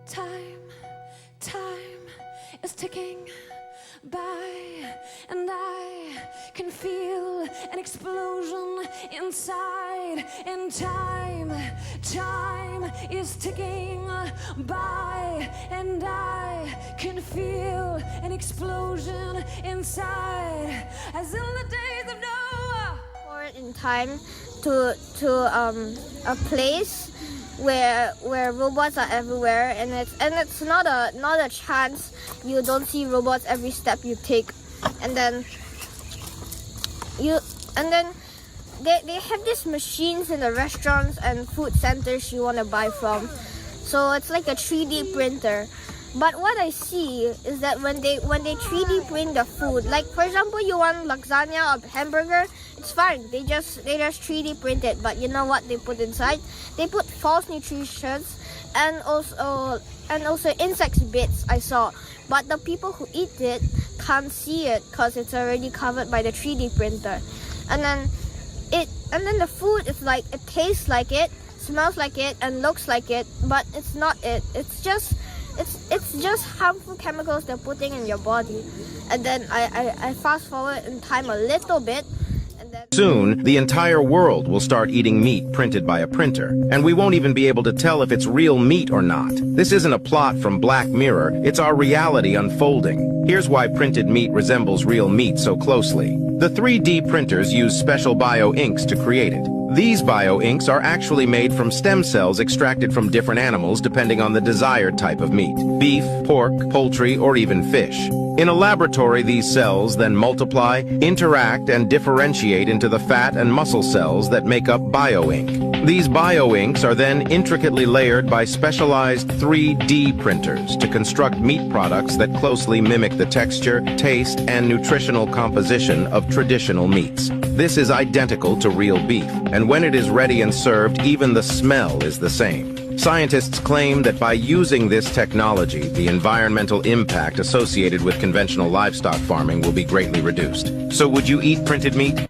Time, time is ticking by, and I can feel an explosion inside. And time, time is ticking by, and I can feel an explosion inside. As in the days of Noah. Forward in time to a place where robots are everywhere, and it's not a chance you don't see robots every step you take. And then they have these machines in the restaurants and food centers you want to buy from, so it's like a 3D printer. But what I see is that when they 3D print the food, like for example you want lasagna or hamburger, it's fine. They just 3D print it. But you know what they put inside? They put false nutritions and also insect bits I saw. But the people who eat it can't see it because it's already covered by the 3D printer. And then the food is like, it tastes like it, smells like it, and looks like it, but it's not it. It's just harmful chemicals they're putting in your body. And then I fast forward in time a little bit, and then soon, the entire world will start eating meat printed by a printer, and we won't even be able to tell if it's real meat or not. This isn't a plot from Black Mirror, it's our reality unfolding. Here's why printed meat resembles real meat so closely. The 3D printers use special bio-inks to create it. These bio-inks are actually made from stem cells extracted from different animals depending on the desired type of meat: beef, pork, poultry, or even fish. In a laboratory, these cells then multiply, interact, and differentiate into the fat and muscle cells that make up bio-ink. These bio-inks are then intricately layered by specialized 3D printers to construct meat products that closely mimic the texture, taste, and nutritional composition of traditional meats. This is identical to real beef, and when it is ready and served, even the smell is the same. Scientists claim that by using this technology, the environmental impact associated with conventional livestock farming will be greatly reduced. So would you eat printed meat?